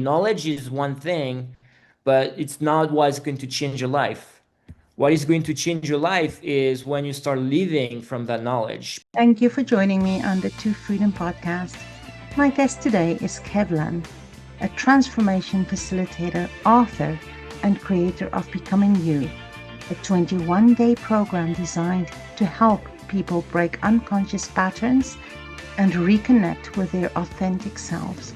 Knowledge is one thing, but it's not what's going to change your life. What is going to change your life is when you start living from that knowledge. Thank you for joining me on the To Freedom podcast. My guest today is Kevlan, a transformation facilitator, author, and creator of Becoming You, a 21-day program designed to help people break unconscious patterns and reconnect with their authentic selves.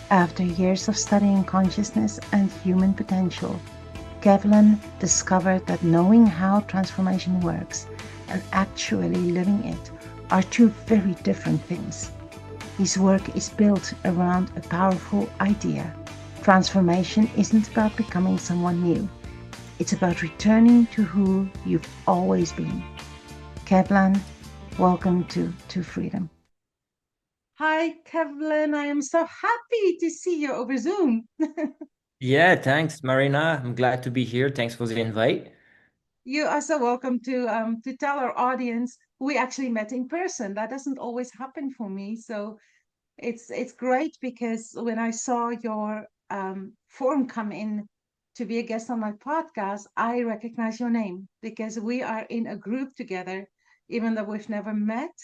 After years of studying consciousness and human potential, Kevlan discovered that knowing how transformation works and actually living it are two very different things. His work is built around a powerful idea. Transformation isn't about becoming someone new, it's about returning to who you've always been. Kevlan, welcome to Freedom. Hi, Kevlan. I am so happy to see you over Zoom. Yeah, thanks, Marina. I'm glad to be here. Thanks for the invite. You are so welcome to tell our audience we actually met in person. That doesn't always happen for me, so it's great because when I saw your form come in to be a guest on my podcast, I recognize your name because we are in a group together, even though we've never met,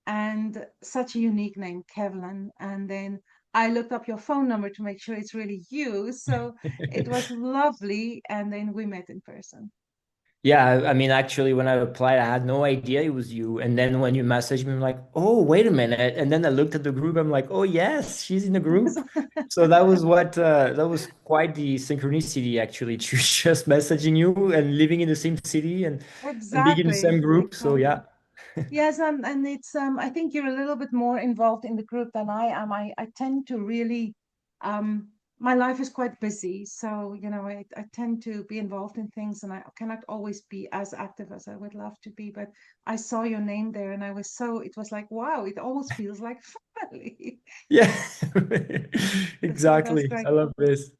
and such a unique name, Kevlan. And then I looked up your phone number to make sure it's really you. So it was lovely, and then we met in person. Yeah, I mean, actually, when I applied, I had no idea it was you. And then when you messaged me, I'm like, oh, wait a minute. And then I looked at the group. I'm like, oh, yes, she's in the group. So that was quite the synchronicity, actually, to just messaging you and living in the same city and being in the Exactly, same group. So exactly. yeah. Yes, and it's I think you're a little bit more involved in the group than I am. I tend to really my life is quite busy, so I tend to be involved in things and I cannot always be as active as I would love to be. But I saw your name there and it was like, wow, it almost feels like family. Yeah, So that's exactly. I great. love this.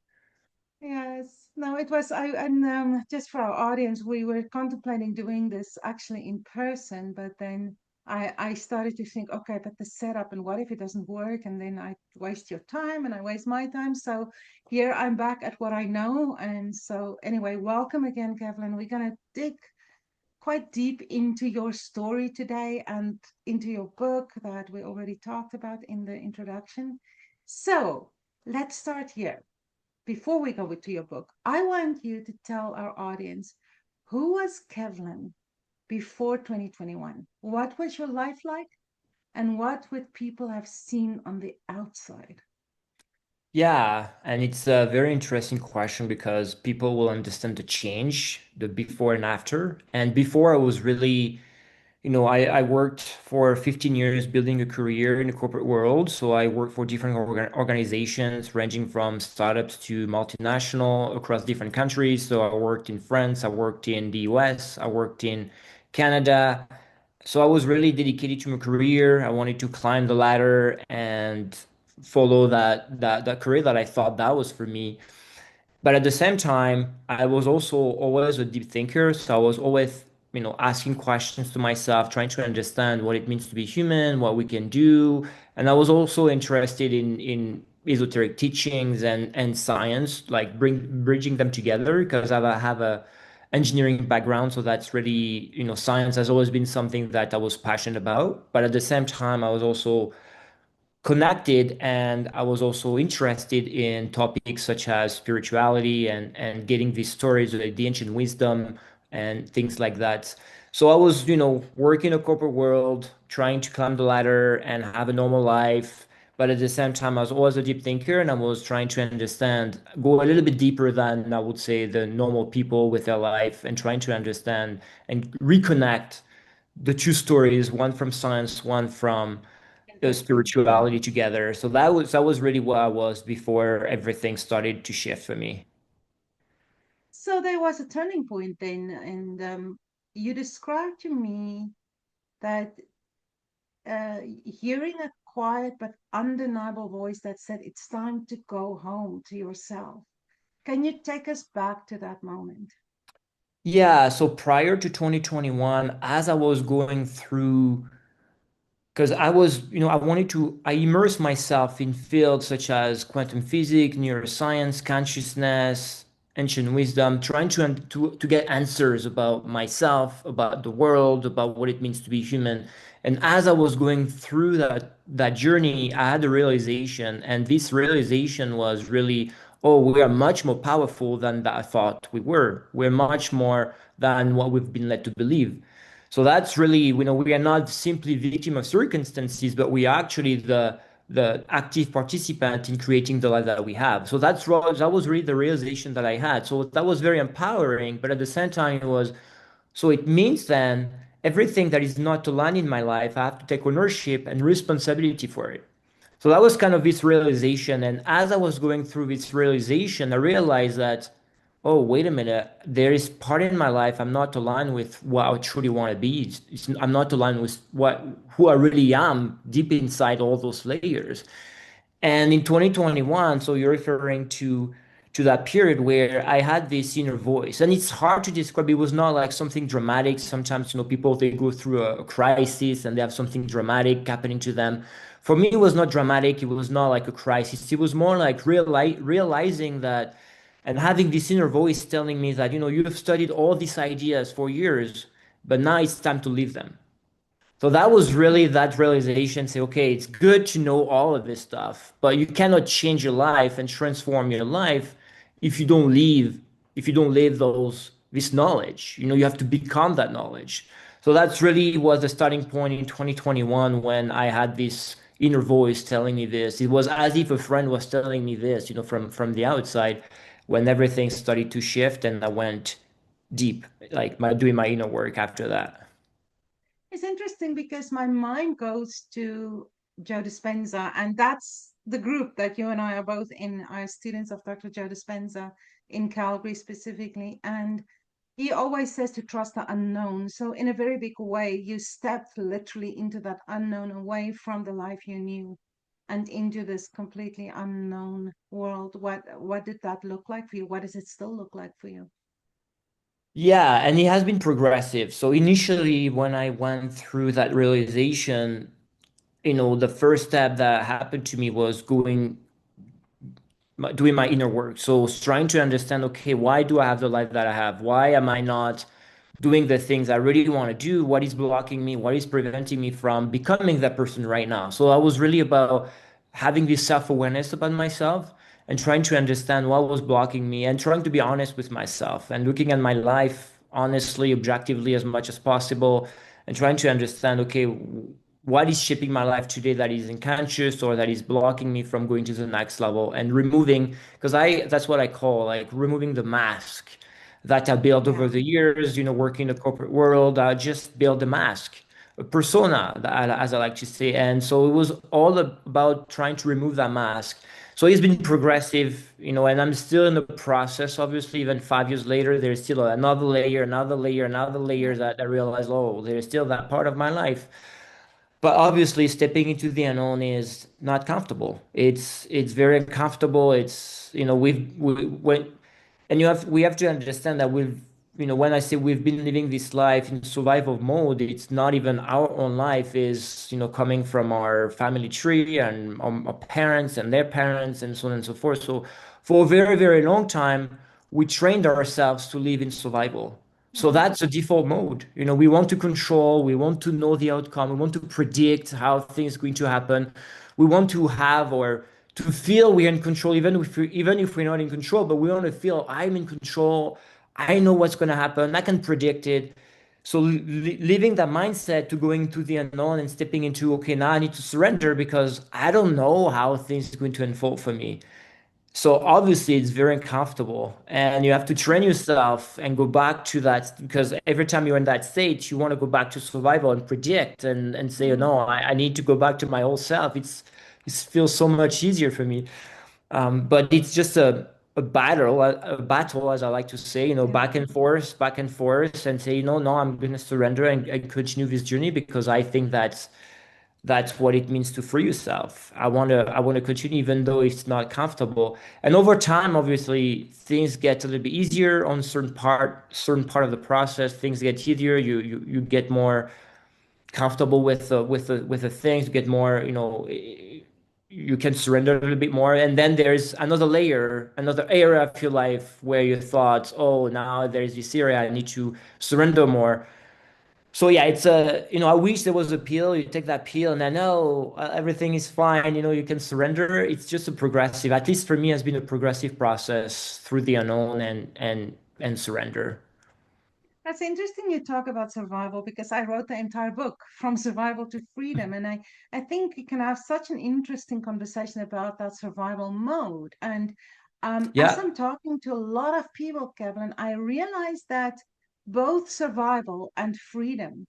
Yes. No, it was I and just for our audience, we were contemplating doing this actually in person, but then I started to think, okay, but the setup and what if it doesn't work? And then I waste your time and I waste my time. So here I'm back at what I know. And so anyway, welcome again, Kevlin. We're gonna dig quite deep into your story today and into your book that we already talked about in the introduction. So let's start here. Before we go to your book, I want you to tell our audience who was Kevlan before 2021? What was your life like? And what would people have seen on the outside? Yeah, and it's a very interesting question because people will understand the change, the before and after. And before I was really, I worked for 15 years building a career in the corporate world. So I worked for different organizations ranging from startups to multinational across different countries. So I worked in France, I worked in the US, I worked in Canada. So I was really dedicated to my career. I wanted to climb the ladder and follow that career that I thought that was for me. But at the same time, I was also always a deep thinker. So I was always, asking questions to myself, trying to understand what it means to be human, what we can do. And I was also interested in esoteric teachings and science, like bridging them together because I have a engineering background. So that's really, science has always been something that I was passionate about. But at the same time, I was also connected and I was also interested in topics such as spirituality and getting these stories of the ancient wisdom and things like that. So I was, working in a corporate world, trying to climb the ladder and have a normal life. But at the same time, I was always a deep thinker and I was trying to understand, go a little bit deeper than I would say the normal people with their life and trying to understand and reconnect the two stories, one from science, one from Interesting. Yeah. spirituality together. So that was really what I was before everything started to shift for me. So there was a turning point then, and you described to me that hearing a quiet but undeniable voice that said, "It's time to go home to yourself." Can you take us back to that moment? Yeah, so prior to 2021, as I was going through because I was, I wanted to, I immersed myself in fields such as quantum physics, neuroscience, consciousness, ancient wisdom, trying to get answers about myself, about the world, about what it means to be human. And as I was going through that journey, I had a realization, and this realization was really, oh, we are much more powerful than that I thought we were. We're much more than what we've been led to believe. So that's really, we are not simply victim of circumstances, but we are actually the active participant in creating the life that we have. So that was really the realization that I had. So that was very empowering, but at the same time, it was so it means then everything that is not aligned in my life, I have to take ownership and responsibility for it. So that was kind of this realization. And as I was going through this realization, I realized that, oh, wait a minute, there is part in my life I'm not aligned with what I truly want to be. I'm not aligned with who I really am deep inside all those layers. And in 2021, so you're referring to that period where I had this inner voice, and it's hard to describe. It was not like something dramatic. Sometimes, people they go through a crisis and they have something dramatic happening to them. For me, it was not dramatic. It was not like a crisis. It was more like realizing that, and having this inner voice telling me that, you've studied all these ideas for years, but now it's time to leave them. So that was really that realization. Say, okay, it's good to know all of this stuff, but you cannot change your life and transform your life if you don't leave, if you don't live this knowledge. You have to become that knowledge. So that's really was the starting point in 2021 when I had this inner voice telling me this. It was as if a friend was telling me this, from the outside, when everything started to shift and I went deep, like doing my inner work after that. It's interesting because my mind goes to Joe Dispenza, and that's the group that you and I are both in, are students of Dr. Joe Dispenza in Calgary specifically. And he always says to trust the unknown. So, in a very big way, you stepped literally into that unknown, away from the life you knew and into this completely unknown world. What did that look like for you? What does it still look like for you? Yeah, and it has been progressive. So initially, when I went through that realization, the first step that happened to me was doing my inner work. So trying to understand, okay, why do I have the life that I have? Why am I not doing the things I really want to do? What is blocking me? What is preventing me from becoming that person right now? So I was really about having this self-awareness about myself and trying to understand what was blocking me and trying to be honest with myself and looking at my life honestly, objectively as much as possible and trying to understand, okay, what is shaping my life today that is unconscious or that is blocking me from going to the next level and removing, because that's what I call like removing the mask that I built over Yeah. the years, working in the corporate world. I just built a mask, a persona, as I like to say. And so it was all about trying to remove that mask. So it's been progressive, and I'm still in the process. Obviously, even 5 years later, there's still another layer, another layer, another layer Yeah. that I realize, oh, there's still that part of my life. But obviously, stepping into the unknown is not comfortable. It's very uncomfortable. It's we when and we have to understand that when I say we've been living this life in survival mode, it's not even our own life. Is coming from our family tree and our parents and their parents and so on and so forth. So for a very very long time, we trained ourselves to live in survival. So Mhm. that's a default mode. We want to control, we want to know the outcome, we want to predict how things are going to happen. We want to have or to feel we're in control, even if we're not in control, but we want to feel I'm in control. I know what's going to happen. I can predict it. So leaving that mindset to going to the unknown and stepping into, okay, now I need to surrender because I don't know how things are going to unfold for me. So obviously it's very uncomfortable and you have to train yourself and go back to that because every time you're in that state, you want to go back to survival and predict and say, oh, Mhm. no, I need to go back to my old self. It feels so much easier for me. But it's just a battle, as I like to say, Yeah. back and forth and say, no, I'm going to surrender and continue this journey because I think that's what it means to free yourself. I want to continue even though it's not comfortable. And over time, obviously, things get a little bit easier on certain part of the process. Things get easier. You get more. comfortable with the things, get more, you can surrender a little bit more. And then there's another layer, another area of your life where you thought, oh, now there's this area I need to surrender more. So yeah, it's a, I wish there was a pill. You take that pill and then, oh, everything is fine. You can surrender. It's just a progressive, at least for me, has been a progressive process through the unknown and surrender. That's interesting you talk about survival because I wrote the entire book From Survival to Freedom. And I think you can have such an interesting conversation about that survival mode. And as Yeah. I'm talking to a lot of people, Kevin, I realize that both survival and freedom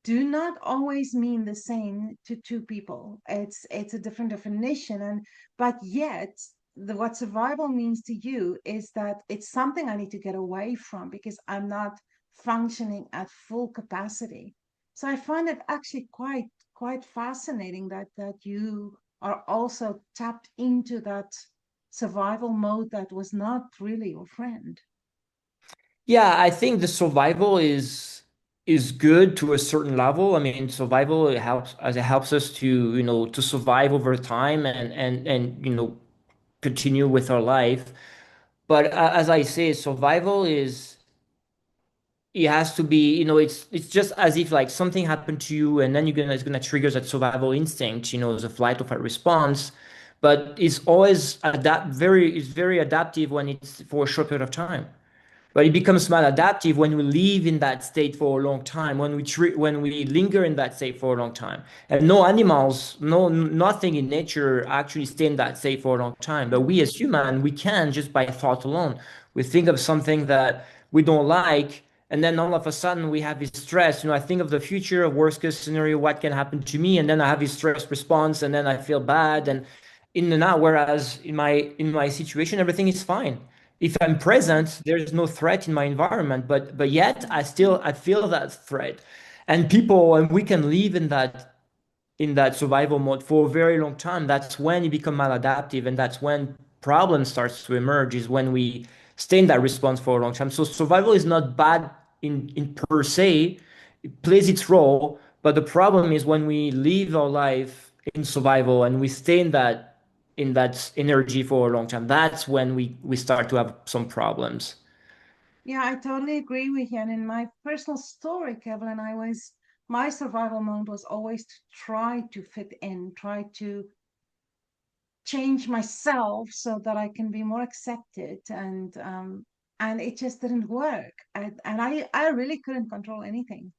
do not always mean the same to two people. It's a different definition, and but yet what survival means to you is that it's something I need to get away from because I'm not functioning at full capacity. So I find it actually quite fascinating that you are also tapped into that survival mode that was not really your friend. Yeah, I think the survival is good to a certain level. I mean, survival it helps us to, to survive over time and continue with our life. But as I say, survival is it has to be, it's just as if like something happened to you and then it's gonna trigger that survival instinct, the flight or fight response. But it's very adaptive when it's for a short period of time. But it becomes maladaptive when we live in that state for a long time, when we linger in that state for a long time. And no animals, nothing in nature actually stay in that state for a long time. But we as humans, we can just by thought alone. We think of something that we don't like, and then all of a sudden we have this stress. I think of the future, a worst case scenario, what can happen to me, and then I have this stress response, and then I feel bad and in and out. Whereas in my situation, everything is fine. If I'm present, there's no threat in my environment, but yet I feel that threat. And we can live in that survival mode for a very long time. That's when you become maladaptive, and that's when problems starts to emerge, is when we stay in that response for a long time. So survival is not bad in per se. It plays its role, but the problem is when we live our life in survival and we stay in that energy for a long time. That's when we start to have some problems. Yeah, I totally agree with you. And in my personal story, Kevin, my survival mode was always to try to fit in, try to change myself so that I can be more accepted. And it just didn't work. I really couldn't control anything.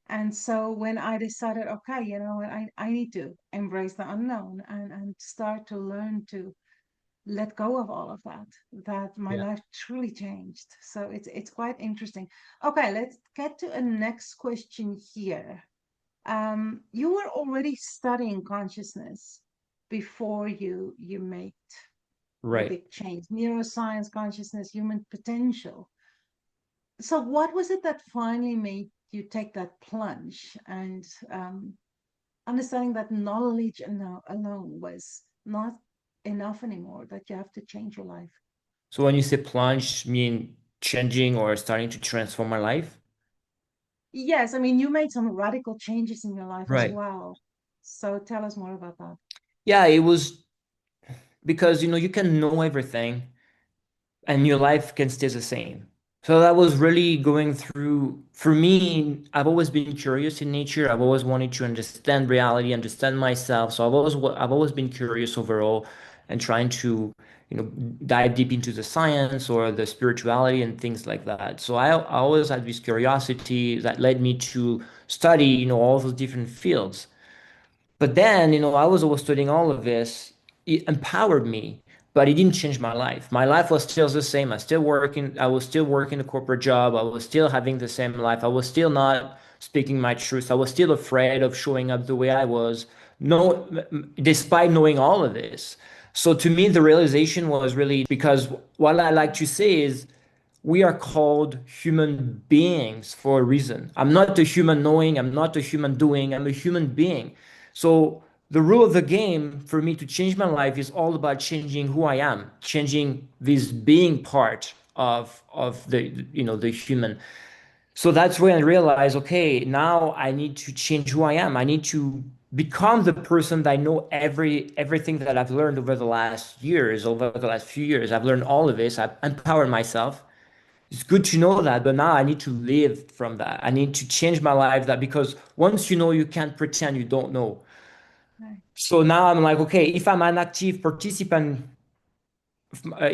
And so when I decided, okay, I need to embrace the unknown and start to learn to let go of all of that my Yeah. life truly changed. So it's quite interesting. Okay, let's get to a next question here. You were already studying consciousness before you made the Right. big change, neuroscience, consciousness, human potential. So what was it that finally made you take that plunge and understanding that knowledge alone was not enough anymore, that you have to change your life? So when you say plunge, mean changing or starting to transform my life? Yes, I mean, you made some radical changes in your life as Right. well. So tell us more about that. Yeah, it was because you can know everything and your life can stay the same. So that was really going through, for me, I've always been curious in nature. I've always wanted to understand reality, understand myself. So I've always been curious overall and trying to, dive deep into the science or the spirituality and things like that. So I always had this curiosity that led me to study, all those different fields. But then, I was always studying all of this. It empowered me, but it didn't change my life. My life was still the same. I was still working a corporate job. I was still having the same life. I was still not speaking my truth. I was still afraid of showing up the way I was, no, despite knowing all of this. So to me, the realization was really because what I like to say is we are called human beings for a reason. I'm not a human knowing, I'm not a human doing, I'm a human being. So the rule of the game for me to change my life is all about changing who I am, changing this being part of the human. So that's when I realized, okay, now I need to change who I am. I need to become the person that I know everything that I've learned over the last years, over the last few years. I've learned all of this. I've empowered myself. It's good to know that, but now I need to live from that. I need to change my life that because once you know, you can't pretend you don't know. Right. So now I'm like, okay, if I'm an active participant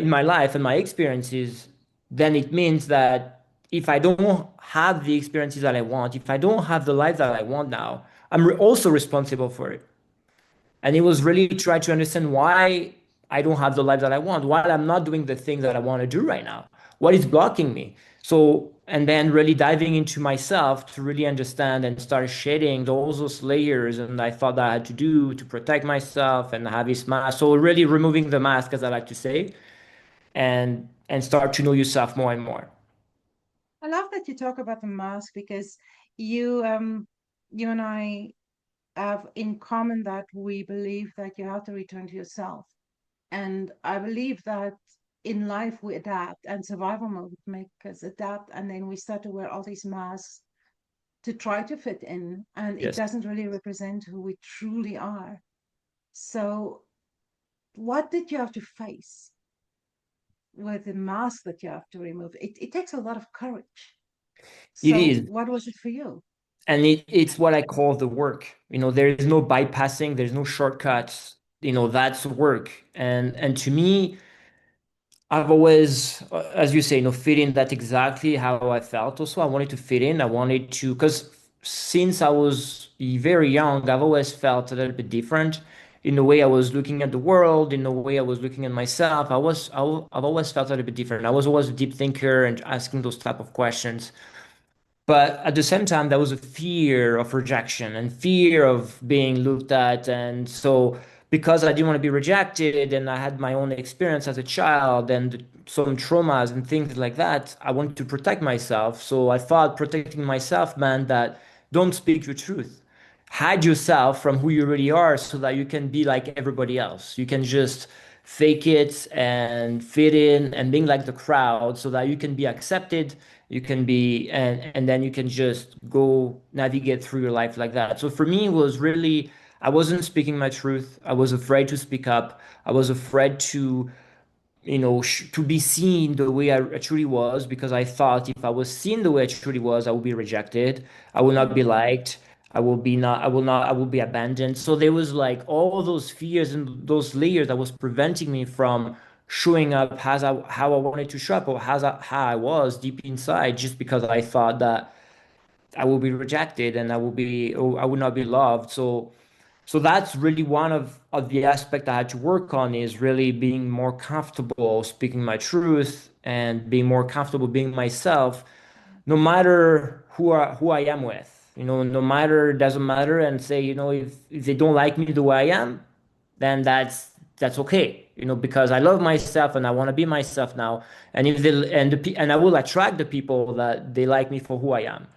in my life and my experiences, then it means that if I don't have the experiences that I want, if I don't have the life that I want now, also responsible for it. And it was really trying to understand why I don't have the life that I want, why I'm not doing the things that I want to do right now, what is blocking me. So, and then really diving into myself to really understand and start shedding all those layers and I thought that I had to do to protect myself and have this mask. So really removing the mask, as I like to say, and start to know yourself more and more. I love that you talk about the mask because you you and I have in common that we believe that you have to return to yourself. And I believe that in life we adapt and survival mode make us adapt and then we start to wear all these masks to try to fit in and it Yes. doesn't really represent who we truly are. So what did you have to face with the mask that you have to remove? It takes a lot of courage. It So is. what was it for you? And it's what I call the work. There is no bypassing, there's no shortcuts. That's work. And to me, I've always, as you say, fit in. That's exactly how I felt. Also, I wanted to fit in. I wanted to, because since I was very young, I've always felt a little bit different in the way I was looking at the world, in the way I was looking at myself. I've always felt a little bit different. I was always a deep thinker and asking those type of questions. But at the same time, there was a fear of rejection and fear of being looked at. And so, because I didn't want to be rejected and I had my own experience as a child and some traumas and things like that, I wanted to protect myself. So, I thought protecting myself meant that don't speak your truth. Hide yourself from who you really are so that you can be like everybody else. You can just fake it and fit in and being like the crowd so that you can be accepted, you can be and then you can just go navigate through your life like that. So for me it was really, I wasn't speaking my truth. I was afraid to speak up. I was afraid to to be seen the way I truly was, because I thought if I was seen the way I truly was, I would be rejected. I will not be Mm, liked. I will be abandoned. So there was like all those fears and those layers that was preventing me from showing up how I wanted to show up or how I was deep inside, just because I thought that I will be rejected and or I would not be loved. So that's really one of the aspect I had to work on, is really being more comfortable speaking my truth and being more comfortable being myself, no matter who I am with. No matter, doesn't matter, and say, if they don't like me the way I am, then that's okay. Because I love myself and I want to be myself now. And if they and I will attract the people that they like me for who I am.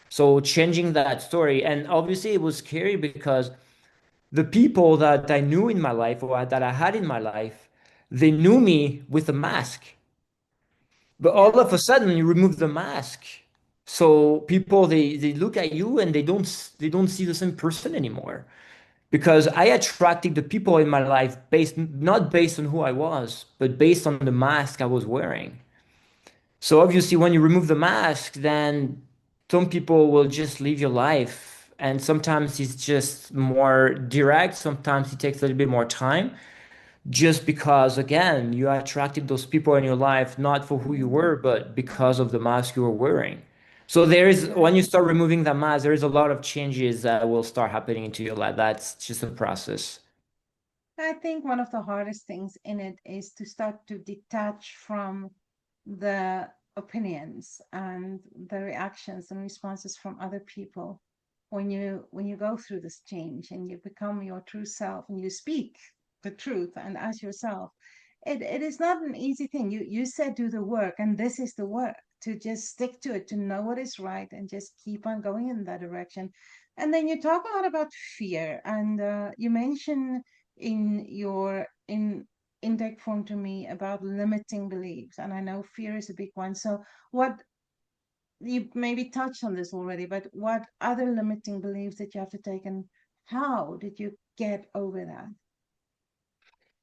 So changing that story, and obviously it was scary because the people that I knew in my life or that I had in my life, they knew me with a mask. But all yeah. of a sudden, you remove the mask. So people they look at you and they don't see the same person anymore. Because I attracted the people in my life based not based on who I was, but based on the mask I was wearing. So obviously, when you remove the mask, then some people will just leave your life. And sometimes it's just more direct. Sometimes it takes a little bit more time, just because, again, you attracted those people in your life not for who you Mm, were, but because of the mask you were wearing. So there is, when right. you start removing that mask, there is a lot of changes that will start happening into your life. That's just a process. I think one of the hardest things in it is to start to detach from the opinions and the reactions and responses from other people when you go through this change and you become your true self and you speak the truth and as yourself. It is not an easy thing. You said do the work, and this is the work, to just stick to it, to know what is right and just keep on going in that direction. And then you talk a lot about fear, and you mention in your in intake form to me about limiting beliefs, and I know fear is a big one. So what you maybe touched on this already, but what other limiting beliefs that you have to take, and how did you get over that?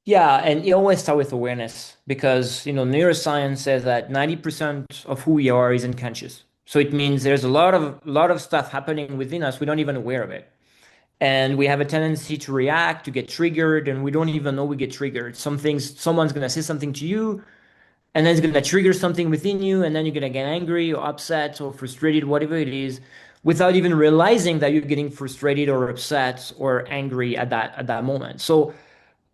Yeah, and it always start with awareness because, neuroscience says that 90% of who we are is unconscious. So it means there's a lot of stuff happening within us we don't even aware of it. And we have a tendency to react, to get triggered, and we don't even know we get triggered. Someone's gonna say something to you, and then it's gonna trigger something within you, and then you're gonna get angry or upset or frustrated, whatever it is, without even realizing that you're getting frustrated or upset or angry at that moment. So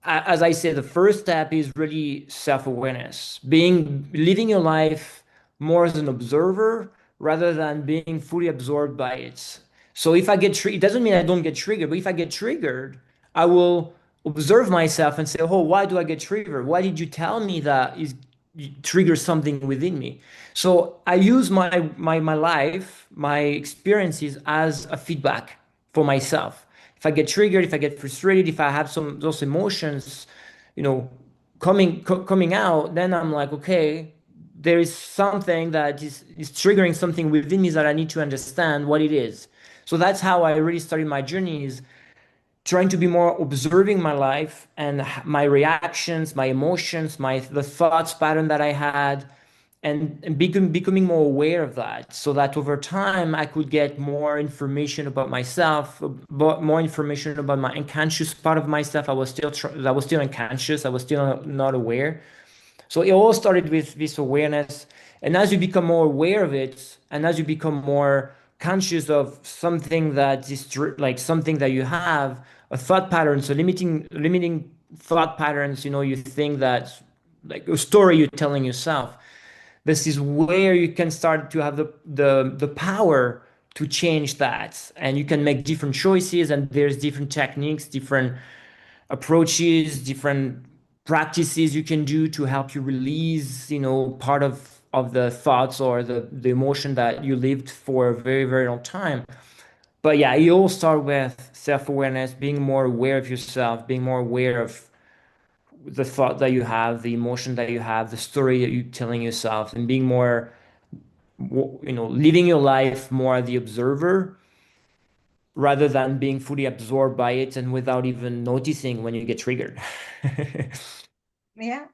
as I said, the first step is really self-awareness, living your life more as an observer rather than being fully absorbed by it. So if I it doesn't mean I don't get triggered, but if I get triggered, I will observe myself and say, "Oh, why do I get triggered? Why did you tell me that is trigger something within me?" So I use my life, my experiences as a feedback for myself. If I get triggered, if I get frustrated, if I have some those emotions, you know, coming out, then I'm like, okay, there is something that is triggering something within me that I need to understand what it is. So that's how I really started my journey, is trying to be more observing my life and my reactions, my emotions, the thoughts pattern that I had, and becoming more aware of that, so that over time I could get more information about myself, but more information about my unconscious part of myself. I was still unconscious. I was still not aware. So it all started with this awareness. And as you become more aware of it, and as you become more conscious of something that is like something that you have, a thought pattern, so limiting thought patterns, you think that like a story you're telling yourself. This is where you can start to have the power to change that. And you can make different choices, and there's different techniques, different approaches, different practices you can do to help you release, part of the thoughts or the emotion that you lived for a very, very long time. But yeah, you all start with self-awareness, being more aware of yourself, being more aware of the thought that you have, the emotion that you have, the story that you're telling yourself, and being more, living your life more the observer rather than being fully absorbed by it and without even noticing when you get triggered. Yeah.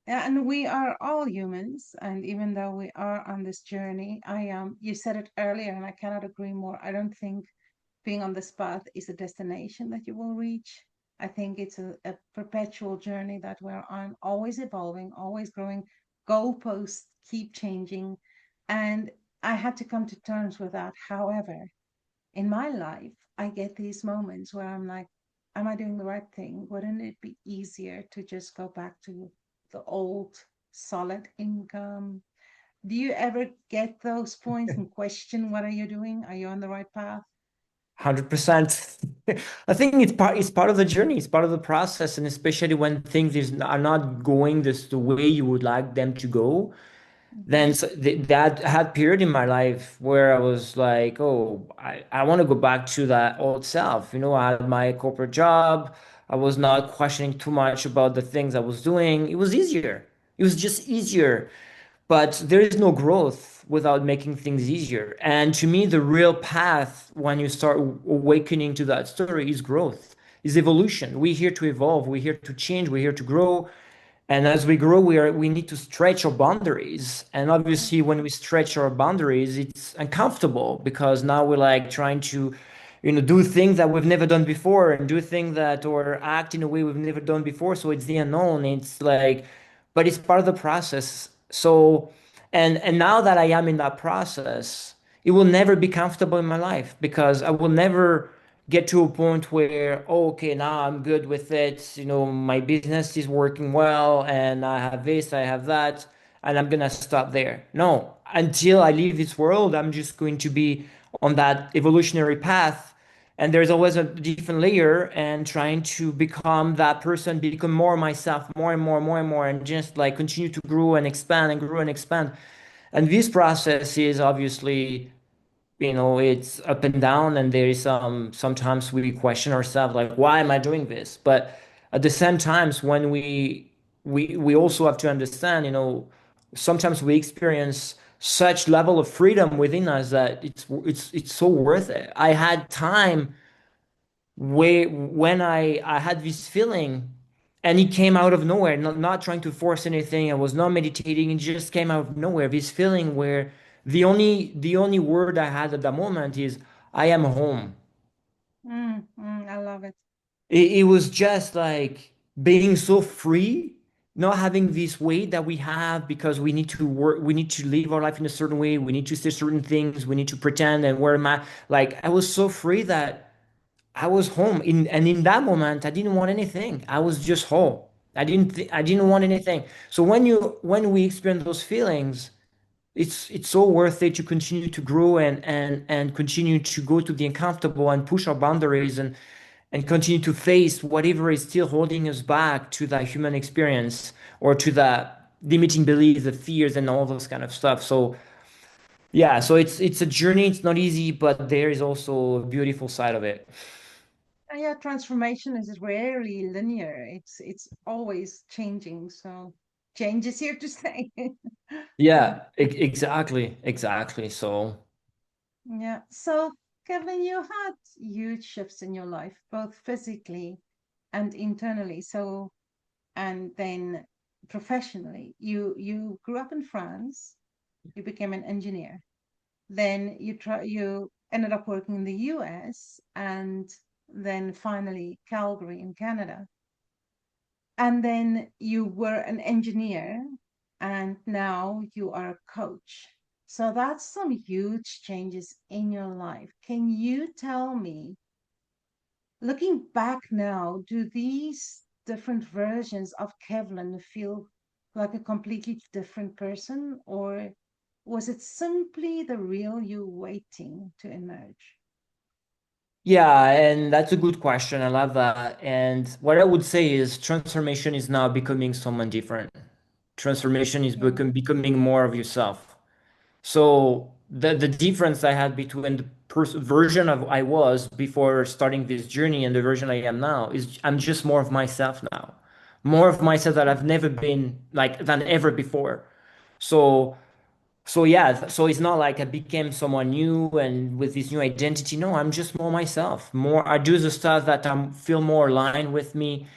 Yeah, and we are all humans, and even though we are on this journey, you said it earlier, and I cannot agree more. I don't think being on this path is a destination that you will reach. I think it's a perpetual journey that we're on, always evolving, always growing. Goalposts keep changing. And I had to come to terms with that. However, in my life, I get these moments where I'm like, am I doing the right thing? Wouldn't it be easier to just go back to the old solid income? Do you ever get those points and question, what are you doing? Are you on the right path? 100%. I think it's part of the journey, it's part of the process, and especially when are not going the way you would like them to go. Mhm. Then that had period in my life where I was like, oh, I want to go back to that old self. I had my corporate job. I was not questioning too much about the things I was doing. It was easier. It was just easier. But there is no growth without making things easier. And to me, the real path when you start awakening to that story is growth, is evolution. We're here to evolve. We're here to change. We're here to grow. And as we grow, we need to stretch our boundaries. And obviously, when we stretch our boundaries, it's uncomfortable because now we're like trying to, do things that we've never done before, and do things that or act in a way we've never done before. So it's the unknown. It's like, but it's part of the process. So, and now that I am in that process, it will never be comfortable in my life because I will never get to a point where, oh, okay, now I'm good with it. My business is working well, and I have this, I have that, and I'm gonna stop there. No, until I leave this world, I'm just going to be on that evolutionary path. And there's always a different layer, and trying to become that person, become more myself, more and more, more and more, and just like continue to grow and expand and grow and expand. And this process is obviously, it's up and down, and there is sometimes we question ourselves like, why am I doing this? But at the same times, when we also have to understand, sometimes we experience such level of freedom within us that it's so worth it. I had time where when I had this feeling and it came out of nowhere, not trying to force anything. I was not meditating, it just came out of nowhere. This feeling where the only word I had at that moment is I am home. I love it. It was just like being so free, not having this weight that we have because we need to work, we need to live our life in a certain way, we need to say certain things, we need to pretend and wear my like I was so free that I was home in that moment I didn't want anything. I was just whole. I didn't want anything. So when we experience those feelings, it's so worth it to continue to grow and continue to go to the uncomfortable and push our boundaries and continue to face whatever is still holding us back to that human experience or to the limiting beliefs, the fears, and all those kind of stuff. So yeah, so it's a journey. It's not easy, but there is also a beautiful side of it. Yeah, transformation is rarely linear. It's always changing. So change is here to stay. Yeah. Yeah, exactly, exactly. So Yeah. So, Kevin, you had huge shifts in your life, both physically and internally. So, and then professionally, you grew up in France. You became an engineer. Then you ended up working in the US, and then finally Calgary in Canada. And then you were an engineer, and now you are a coach. So that's some huge changes in your life. Can you tell me, looking back now, do these different versions of Kevlin feel like a completely different person, or was it simply the real you waiting to emerge? yeah, and that's a good question. I love that. And what I would say is transformation is now becoming someone different. Transformation is Yeah. becoming more of yourself. So the difference I had between the version of I was before starting this journey and the version I am now is I'm just more of myself now. More of myself that I've never been like than ever before. So so yeah, so it's not like I became someone new and with this new identity. No, I'm just more myself. More I do the stuff that I feel more aligned with me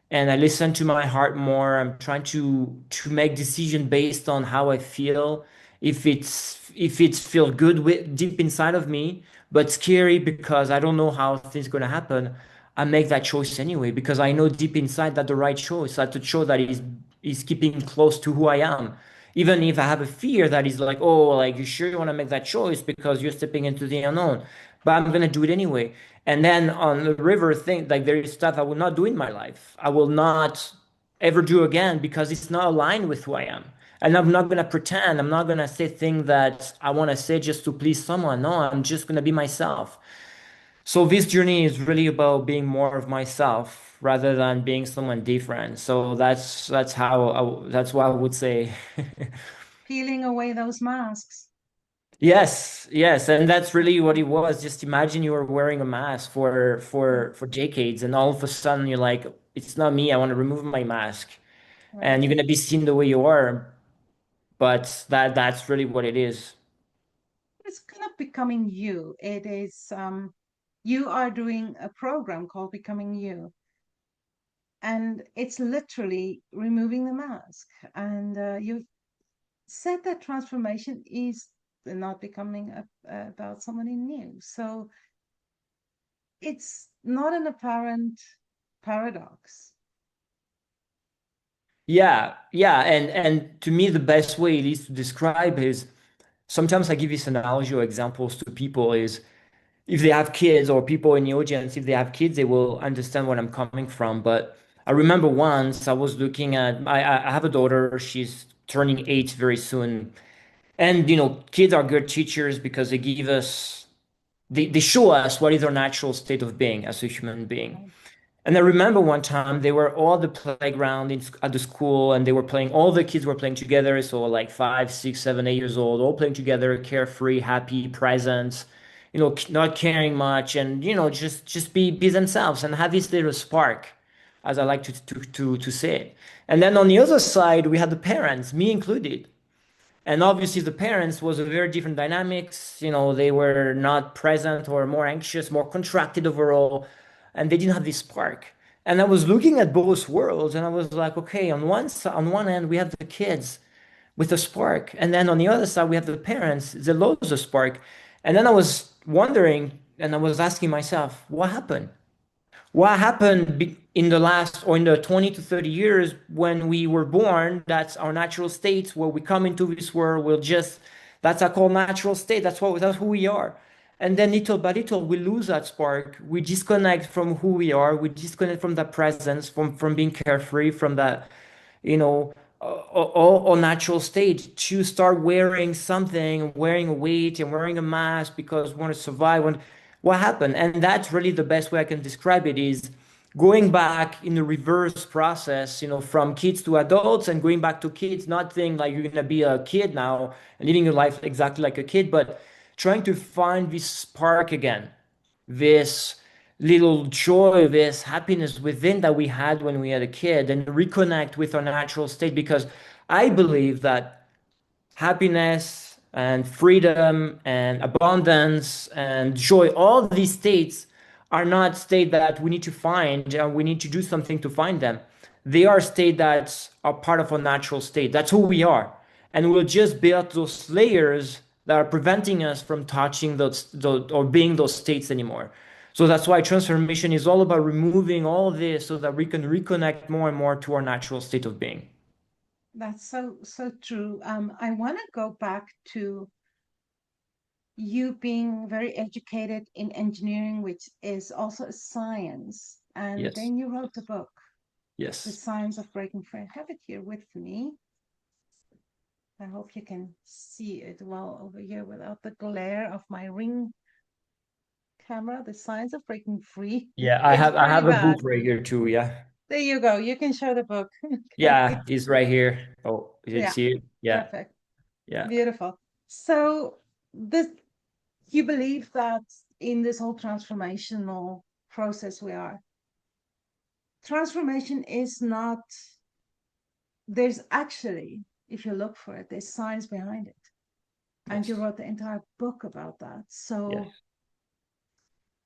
and I listen to my heart more. I'm trying to make decision based on how I feel. If it's feel good with deep inside of me, but scary because I don't know how things gonna happen, I make that choice anyway because I know deep inside that the right choice, that the choice that is keeping close to who I am. Even if I have a fear that is like, oh, like you sure you want to make that choice because you're stepping into the unknown, but I'm gonna do it anyway. And then on the river thing, like there is stuff I will not do in my life. I will not ever do again because it's not aligned with who I am. And I'm not gonna pretend. I'm not gonna say things that I want to say just to please someone. No, I'm just gonna be myself. So this journey is really about being more of myself rather than being someone different. So that's how that's what I would say. Peeling away those masks. Yes, yes, and that's really what it was. Just imagine you were wearing a mask for Mm, for decades, and all of a sudden you're like, "It's not me. I want to remove my mask," and right. you're gonna be seen the way you are. But that's really what it is. It's kind of becoming you. It is you are doing a program called Becoming You, and it's literally removing the mask. And you said that transformation is not becoming about somebody new. So it's not an apparent paradox. Yeah, yeah, and to me the best way it is to describe is sometimes I give this analogy or examples to people is if they have kids or people in the audience, if they have kids, they will understand where I'm coming from. But I remember once I was looking at, I have a daughter, she's turning 8 very soon. And, kids are good teachers because they give us, they show us what is our natural state of being as a human being. Right. And I remember one time they were all at the playground at the school and they were playing, all the kids were playing together. So like 5, 6, 7, 8 years old, all playing together, carefree, happy, present, not caring much and, just be themselves and have this little spark, as I like to say it. And then on the other side, we had the parents, me included. And obviously the parents was a very different dynamics. They were not present or more anxious, more contracted overall, and they didn't have this spark. And I was looking at both worlds and I was like, okay, on one end we have the kids with a spark, and then on the other side we have the parents that lose the spark. And then I was wondering and I was asking myself, what happened in the last or in the 20 to 30 years when we were born? That's our natural state where we come into this world. That's our called natural state. That's who we are. And then little by little, we lose that spark. We disconnect from who we are. We disconnect from that presence, from being carefree, from that, you know, all natural state to start wearing something, wearing a weight and wearing a mask because we want to survive. What happened? And that's really the best way I can describe it is going back in the reverse process, from kids to adults and going back to kids, not saying like you're going to be a kid now and living your life exactly like a kid, but trying to find this spark again, this little joy, this happiness within that we had when we had a kid and reconnect with our natural state. Because I believe that happiness and freedom and abundance and joy, all these states are not states that we need to find and we need to do something to find them. They are states that are part of our natural state. That's who we are. And we'll just build those layers that are preventing us from touching those or being those states anymore. So that's why transformation is all about removing all this so that we can reconnect more and more to our natural state of being. That's so true. I want to go back to you being very educated in engineering, which is also a science. And Yes. then you wrote the book, The Yes. Science of Breaking Free. I have it here with me. I hope you can see it well over here without the glare of my Ring camera. The Science of Breaking Free. Yeah, I It's have I pretty have a bad. book right here too. Yeah. There you go. You can show the book. Okay. Yeah, it's right here. Oh, you Yeah, see it? Yeah. perfect. Yeah. Beautiful. So this you believe that in this whole transformational process we are, transformation is not, there's actually, if you look for it, there's science behind it. And you Yes. wrote the entire book about that. So Yes.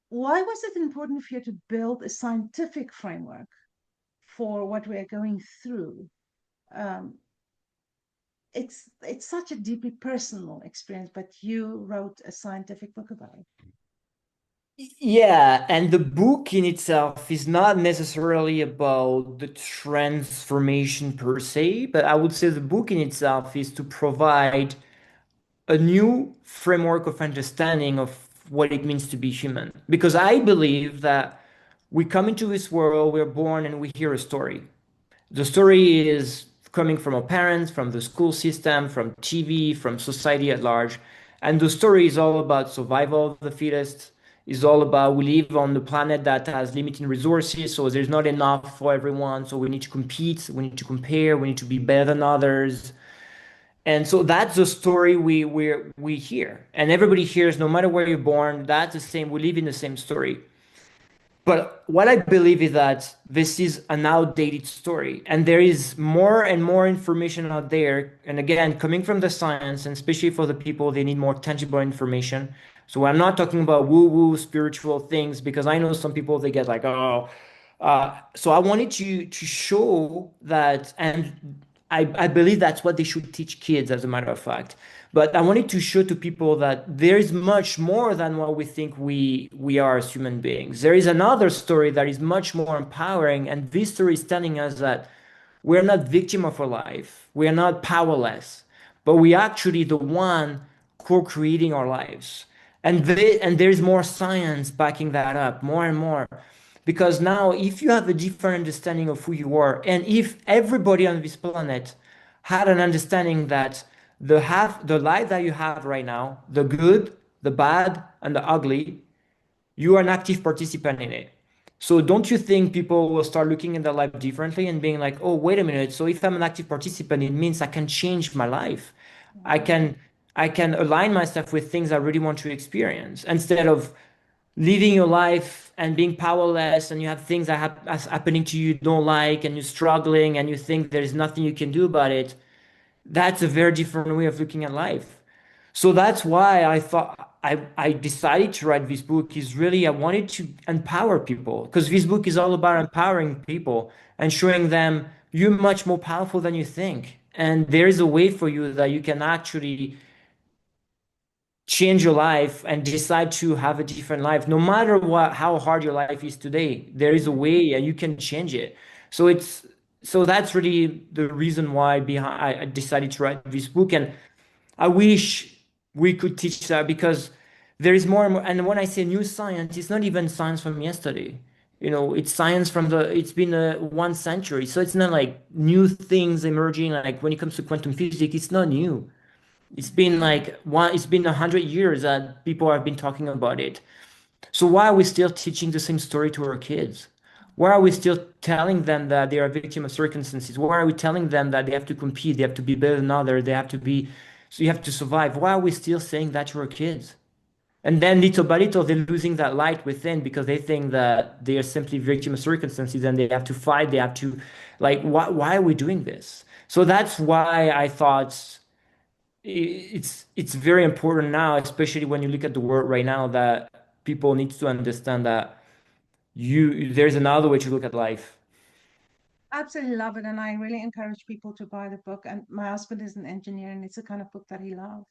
why was it important for you to build a scientific framework for what we are going through? Um, it's such a deeply personal experience, but you wrote a scientific book about it. Yeah, and the book in itself is not necessarily about the transformation per se, but I would say the book in itself is to provide a new framework of understanding of what it means to be human. Because I believe that we come into this world, we're born, and we hear a story. The story is coming from our parents, from the school system, from TV, from society at large. And the story is all about survival of the fittest. Is all about we live on the planet that has limited resources, so there's not enough for everyone. So we need to compete, we need to compare, we need to be better than others. And so that's the story we hear. And everybody hears, no matter where you're born, that's the same. We live in the same story. But what I believe is that this is an outdated story, and there is more and more information out there. And again, coming from the science, and especially for the people, they need more tangible information. So I'm not talking about woo-woo spiritual things because I know some people they get like, oh. So I wanted to show that, and I believe that's what they should teach kids, as a matter of fact. But I wanted to show to people that there is much more than what we think we are as human beings. There is another story that is much more empowering, and this story is telling us that we're not victim of our life. We are not powerless, but we actually the one co-creating our lives. And there is more science backing that up, more and more. Because now, if you have a different understanding of who you are, and if everybody on this planet had an understanding that the life that you have right now, the good, the bad, and the ugly, you are an active participant in it. So don't you think people will start looking at their life differently and being like, oh, wait a minute. So if I'm an active participant, it means I can change my life. I Yeah. can I can align myself with things I really want to experience instead of living your life and being powerless and you have things that happening to you you don't like and you're struggling and you think there's nothing you can do about it. That's a very different way of looking at life. So that's why I thought I decided to write this book is really I wanted to empower people because this book is all about empowering people and showing them you're much more powerful than you think. And there is a way for you that you can actually change your life and decide to have a different life no matter what how hard your life is today. There is a way and you can change it. So it's so that's really the reason why behind I decided to write this book. And I wish we could teach that because there is more and more. And when I say new science, it's not even science from yesterday. It's science from it's been 1 century. So it's not like new things emerging. Like when it comes to quantum physics, it's not new. It's been it's been 100 years that people have been talking about it. So why are we still teaching the same story to our kids? Why are we still telling them that they are a victim of circumstances? Why are we telling them that they have to compete, they have to be better than others, they have to be, so you have to survive? Why are we still saying that to our kids? And then little by little, they're losing that light within because they think that they are simply victim of circumstances and they have to fight, they have to, like, why are we doing this? So that's why I thought it's very important now, especially when you look at the world right now, that people need to understand that there's another way to look at life. Absolutely love it. And I really encourage people to buy the book. And my husband is an engineer, and it's the kind of book that he loves.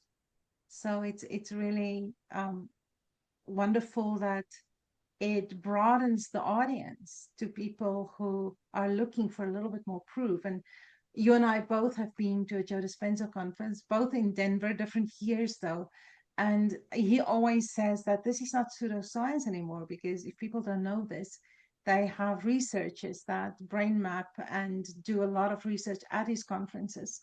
So it's really wonderful that it broadens the audience to people who are looking for a little bit more proof. And you and I both have been to a Joe Dispenza conference, both in Denver, different years though. And he always says that this is not pseudoscience anymore, because if people don't know this, they have researchers that brain map and do a lot of research at his conferences.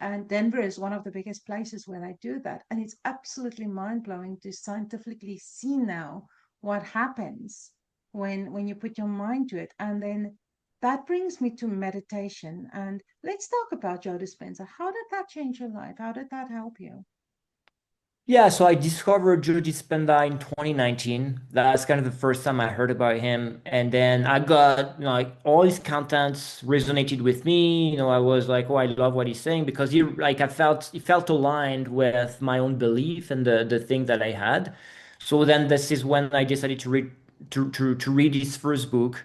And Denver is one of the biggest places where they do that. And it's absolutely mind blowing to scientifically see now what happens when you put your mind to it. And then that brings me to meditation. And let's talk about Joe Dispenza. How did that change your life? How did that help you? Yeah, so I discovered Joe Dispenza in 2019. That's kind of the first time I heard about him. And then I got, like, all his contents resonated with me. I was like, oh, I love what he's saying because it felt aligned with my own belief and the thing that I had. So then this is when I decided to read his first book,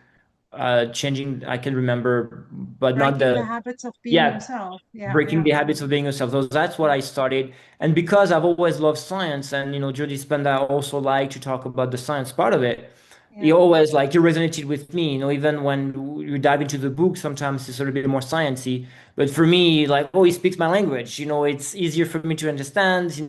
changing, I can remember, but not Breaking the the, habits of being yeah, yourself. Yeah, breaking yeah, the habits of being yourself. So that's what I started. And because I've always loved science, and Jody Spenda also liked to talk about the science part of it, he yeah. always like he resonated with me. Even when you dive into the book, sometimes it's a little bit more sciencey. But for me, like, oh, he speaks my language. It's easier for me to understand.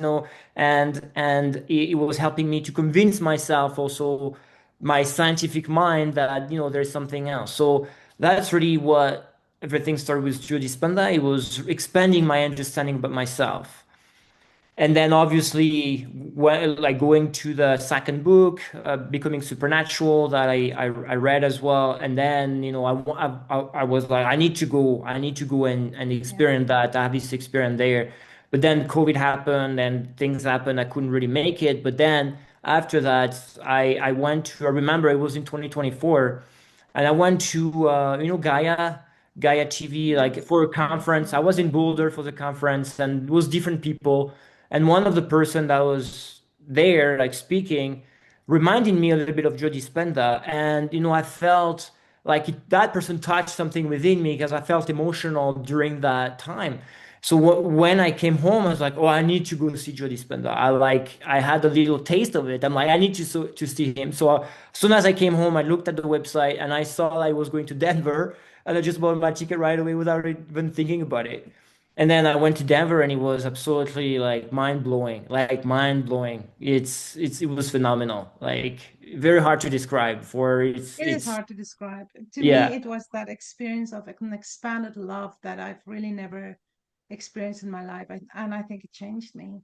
And it was helping me to convince myself also my scientific mind that there's something else. So that's really what everything started with Judy Spanda. It was expanding my understanding about myself. And then obviously, like going to the second book, Becoming Supernatural, that I read as well. And then, I was like, I need to go and Yeah. experience that. I have this experience there. But then COVID happened and things happened. I couldn't really make it. But then after that, I went to, I remember it was in 2024, and I went to Gaia TV, like Yes, for a yes, conference. I yes. was in Boulder for the conference, and it was different people. And one of the person that was there, like speaking, reminded me a little bit of Joe Dispenza. And I felt like that person touched something within me because I felt emotional during that time. So when I came home, I was like, oh, I need to go see Joe Dispenza. I had a little taste of it. I'm like, I need to see him. So as soon as I came home, I looked at the website and I saw I was going to Denver, and I just bought my ticket right away without even thinking about it. And then I went to Denver, and it was absolutely like mind blowing, like mind blowing. It was phenomenal, like very hard to describe. For It is it's hard to describe. To me, Yeah. it was that experience of an expanded love that I've really never experienced in my life. And I think it changed me.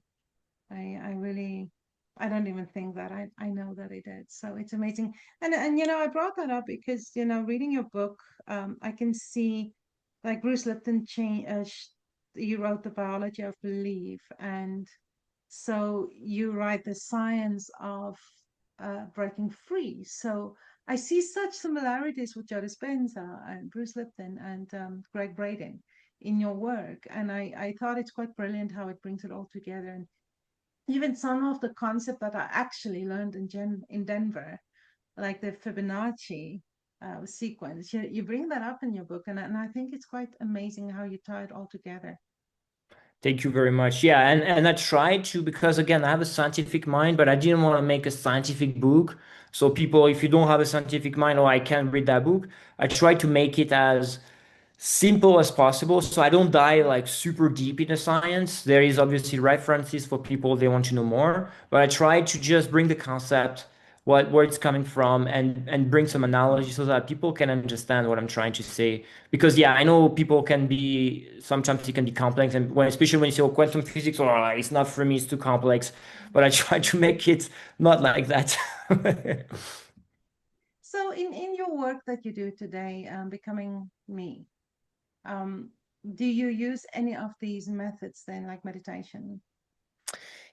I really, I don't even think that I know that it did. So it's amazing. And I brought that up because, reading your book, I can see like Bruce Lipton you wrote The Biology of Belief. And so you write The Science of Breaking Free. So I see such similarities with Joe Dispenza and Bruce Lipton and Greg Braden. in your work. And I thought it's quite brilliant how it brings it all together. And even some of the concept that I actually learned in Denver, like the Fibonacci sequence, you bring that up in your book, and I think it's quite amazing how you tie it all together. Thank you very much. Yeah, and I tried to, because again, I have a scientific mind, but I didn't want to make a scientific book. So people, if you don't have a scientific mind, oh, I can't read that book. I tried to make it as simple as possible. So I don't dive like super deep into science. There is obviously references for people they want to know more, but I try to just bring the concept, what where it's coming from, and bring some analogy so that people can understand what I'm trying to say. Because yeah, I know people can be sometimes it can be complex, and when especially when you say oh, quantum physics, or like, it's not for me, it's too complex. But I try to make it not like that. So in your work that you do today, becoming me, um, do you use any of these methods then, like meditation?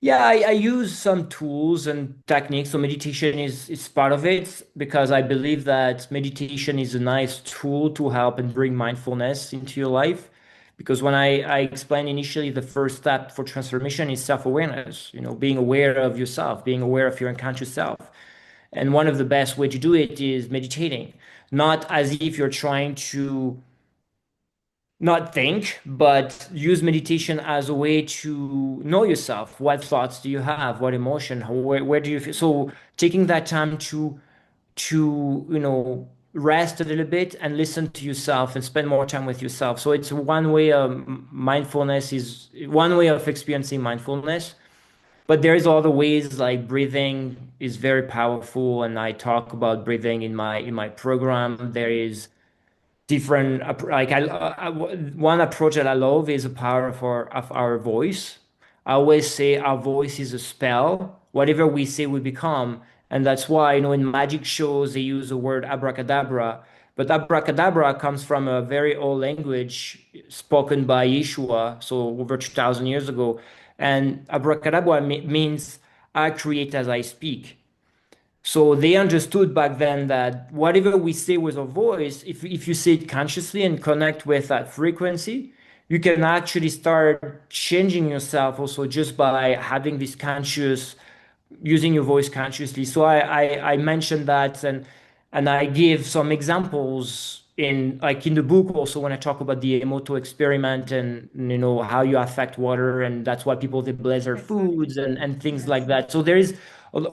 Yeah, I use some tools and techniques. So meditation is part of it because I believe that meditation is a nice tool to help and bring mindfulness into your life. Because when I explained initially, the first step for transformation is self-awareness, being aware of yourself, being aware of your unconscious self. And one of the best way to do it is meditating, not as if you're trying to not think, but use meditation as a way to know yourself. What thoughts do you have? What emotion? Where do you feel? So taking that time to rest a little bit and listen to yourself and spend more time with yourself. So it's one way of mindfulness is one way of experiencing mindfulness. But there's other ways like breathing is very powerful, and I talk about breathing in my program. There is different like one approach that I love is the power of our voice. I always say our voice is a spell. Whatever we say, we become, and that's why in magic shows they use the word abracadabra. But abracadabra comes from a very old language spoken by Yeshua, so over 2,000 years ago, and abracadabra means I create as I speak. So they understood back then that whatever we say with our voice, if you say it consciously and connect with that frequency, you can actually start changing yourself also just by having this conscious, using your voice consciously. So I mentioned that, and I give some examples in the book also when I talk about the Emoto experiment, and how you affect water, and that's why people they bless their Exactly. foods and things like Yes. that. So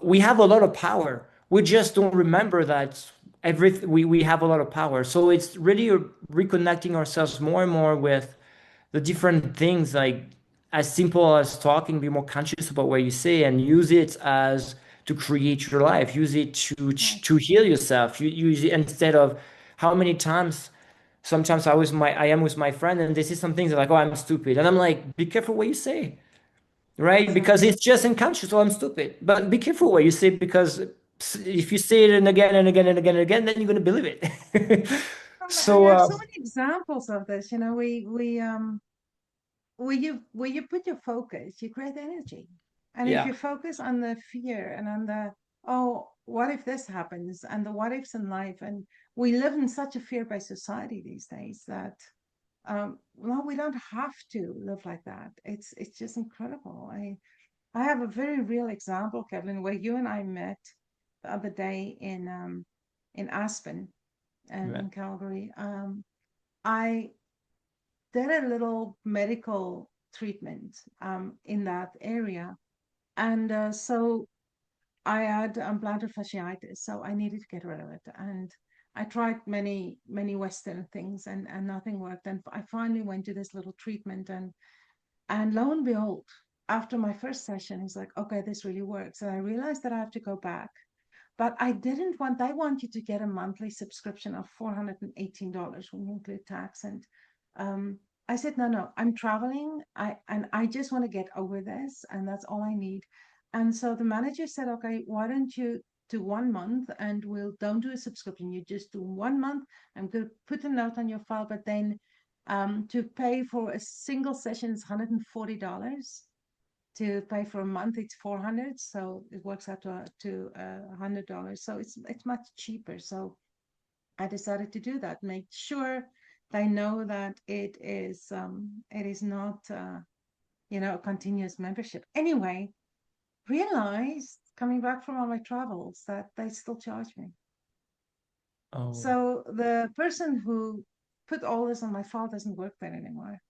we have a lot of power. We just don't remember that we have a lot of power. So it's really reconnecting ourselves more and more with the different things, like as simple as talking, be more conscious about what you say and use it as to create your life, use it Right. to heal yourself. You use it instead of how many times sometimes I am with my friend and they say some things like, oh, I'm stupid. And I'm like, be careful what you say, right? Because Exactly. it's just unconscious, oh, I'm stupid. But be careful what you say, because if you say it and again and again and again and again, then you're going to believe it. I So, have so many examples of this. We where you put your focus, you create energy. And if yeah. you focus on the fear and on the, oh, what if this happens, and the what ifs in life, and we live in such a fear-based society these days that no, we don't have to live like that. It's just incredible. I have a very real example, Kevin, where you and I met the other day in Aspen and Yeah. in Calgary. I did a little medical treatment in that area. And so I had plantar fasciitis, so I needed to get rid of it. And I tried many Western things, and nothing worked. And I finally went to this little treatment, and lo and behold, after my first session, he's like, okay, this really works. And I realized that I have to go back. But I want you to get a monthly subscription of $418 when you include tax. And um, I said, no, I'm traveling. And I just want to get over this. And that's all I need. And so the manager said, okay, why don't you do 1 month, and we'll don't do a subscription. You just do 1 month. I'm going to put a note on your file, but then to pay for a single session is $140. To pay for a month, it's 400, so it works out to $100. So it's much cheaper. So I decided to do that. Make sure They know that it is not a continuous membership. Anyway, realized coming back from all my travels that they still charge me. Oh. So the person who put all this on my file doesn't work there anymore.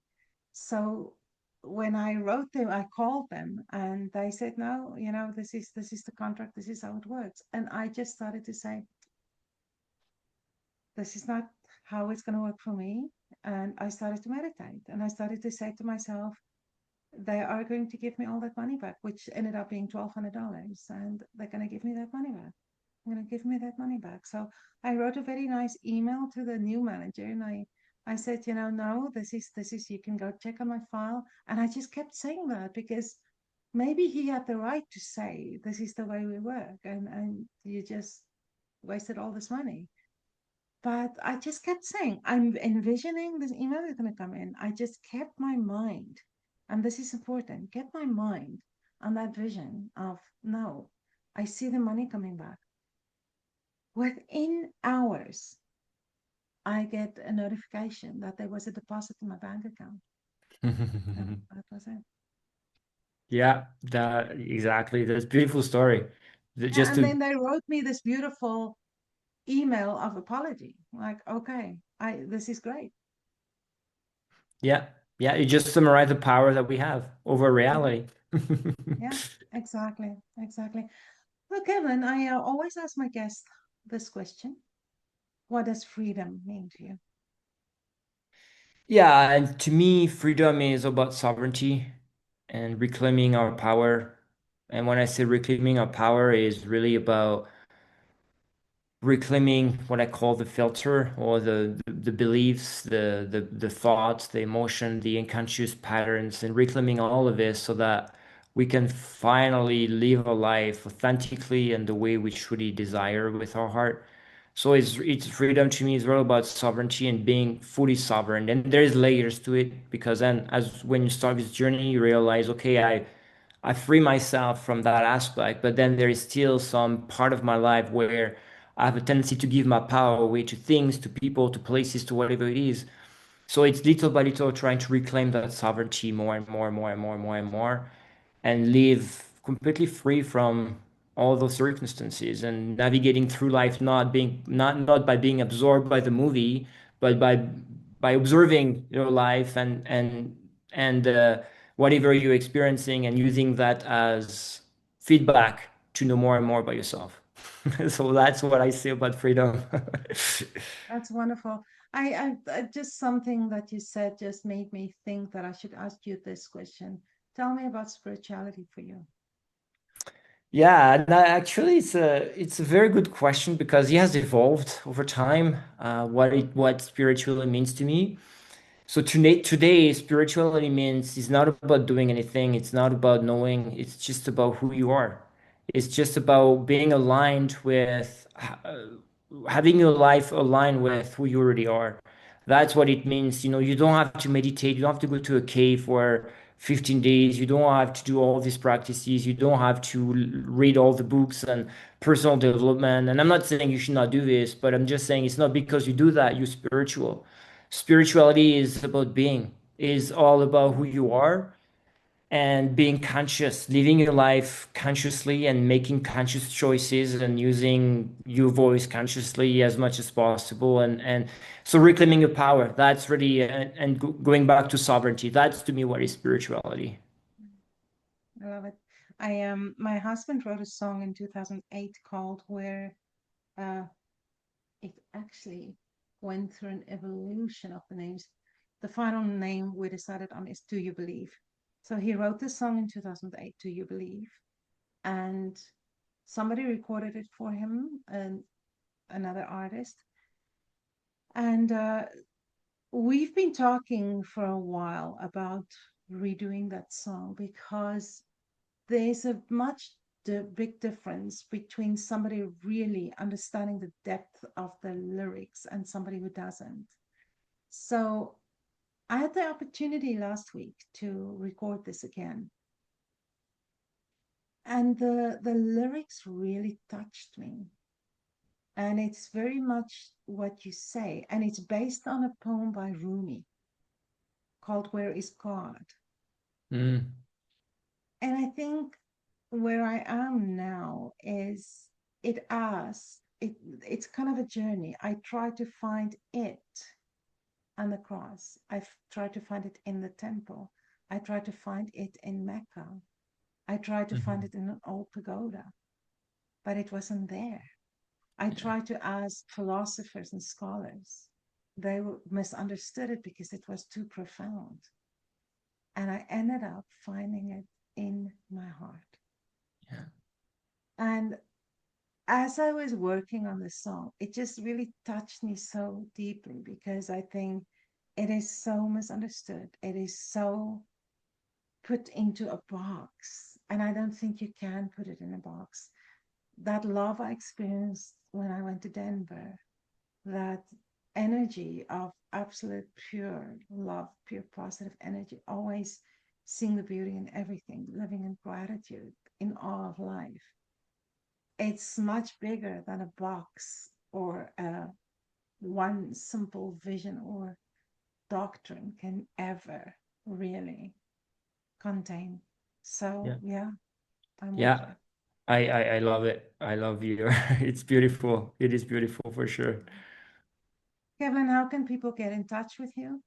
So when I wrote them, I called them and they said, no, this is the contract, this is how it works. And I just started to say, this is not how it's going to work for me. And I started to meditate and I started to say to myself, they are going to give me all that money back, which ended up being $1,200. And they're going to give me that money back. I'm going to give me that money back. So I wrote a very nice email to the new manager and I said, no, this is, you can go check on my file. And I just kept saying that because maybe he had the right to say, this is the way we work. And you just wasted all this money. But I just kept saying, I'm envisioning this email is going to come in. I just kept my mind, and this is important, kept my mind on that vision of, no, I see the money coming back. Within hours, I get a notification that there was a deposit in my bank account. That was it. Yeah, that exactly. That's a beautiful story. Yeah, Just and to then they wrote me this beautiful email of apology. Like, okay, I this is great. yeah, yeah, you just summarize the power that we have over Yeah, reality. yeah, exactly, exactly. Well, Kevin, I always ask my guests this question. What does freedom mean to you? Yeah, and to me, freedom is about sovereignty and reclaiming our power. And when I say reclaiming our power, is really about reclaiming what I call the filter or the beliefs, the thoughts, the emotion, the unconscious patterns, and reclaiming all of this so that we can finally live a life authentically and the way we truly desire with our heart. So it's freedom to me is all about sovereignty and being fully sovereign. And there's layers to it because then as when you start this journey, you realize, okay, I free myself from that aspect, but then there is still some part of my life where I have a tendency to give my power away to things, to people, to places, to whatever it is. So it's little by little trying to reclaim that sovereignty more and more and more and more and more and more and live completely free from all those circumstances and navigating through life not by being absorbed by the movie, but by observing your life and whatever you're experiencing and using that as feedback to know more and more about yourself. So that's what I say about freedom. That's wonderful. I just something that you said just made me think that I should ask you this question. Tell me about spirituality for you. Yeah, no, actually, it's a very good question because it has evolved over time. What spirituality means to me. So today, spirituality means it's not about doing anything. It's not about knowing. It's just about who you are. It's just about being aligned with having your life aligned with who you already are. That's what it means. You know, you don't have to meditate. You don't have to go to a cave for 15 days. You don't have to do all these practices. You don't have to read all the books and personal development. And I'm not saying you should not do this, but I'm just saying it's not because you do that you're spiritual. Spirituality is about being, is all about who you are and being conscious, living your life consciously and making conscious choices and using your voice consciously as much as possible. And so reclaiming your power, that's really, and going back to sovereignty, that's to me what is spirituality. I love it. My husband wrote a song in 2008 called Where uh, it actually went through an evolution of the names. The final name we decided on is Do You Believe? So he wrote this song in 2008, Do You Believe? And somebody recorded it for him, and another artist. And we've been talking for a while about redoing that song because there's a big difference between somebody really understanding the depth of the lyrics and somebody who doesn't. So I had the opportunity last week to record this again. And the lyrics really touched me. And it's very much what you say. And it's based on a poem by Rumi called Where is God? Mm, And I think where I am now is it's kind of a journey. I try to find it on the cross. Try to find it in the temple. I try to find it in Mecca. I tried to find mhm. it in an old pagoda, but it wasn't there. I Yeah, tried to ask philosophers and scholars. They misunderstood it because it was too profound. And I ended up finding it in my heart. yeah, And as I was working on the song, it just really touched me so deeply because I think it is so misunderstood. It is so put into a box. And I don't think you can put it in a box. That love I experienced when I went to Denver, that energy of absolute pure love, pure positive energy, always seeing the beauty in everything, living in gratitude in all of life. It's much bigger than a box or one simple vision or doctrine can ever really contain. So, yeah. yeah, I'm with Yeah, you. I love it. I love you. It's beautiful. It is beautiful for sure. Kevin, how can people get in touch with you?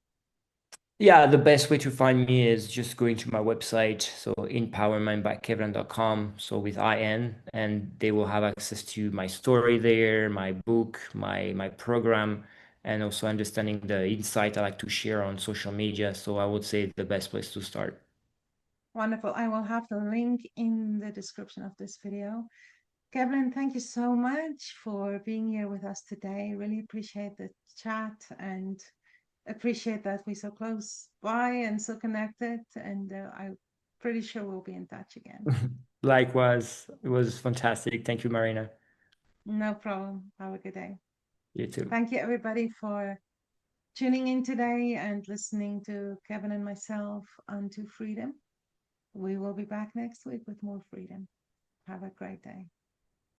Yeah, the best way to find me is just going to my website, so empowermentbykevlan.com, so with IN, and they will have access to my story there, my book, my program, and also understanding the insight I like to share on social media. So I would say the best place to start. Wonderful. I will have the link in the description of this video. Kevin, thank you so much for being here with us today. Really appreciate the chat and appreciate that we're so close by and so connected. And I'm pretty sure we'll be in touch again. Likewise, it was fantastic. Thank you, Marina. No problem. Have a good day. You too. Thank you, everybody, for tuning in today and listening to Kevin and myself onto freedom. We will be back next week with more freedom. Have a great day.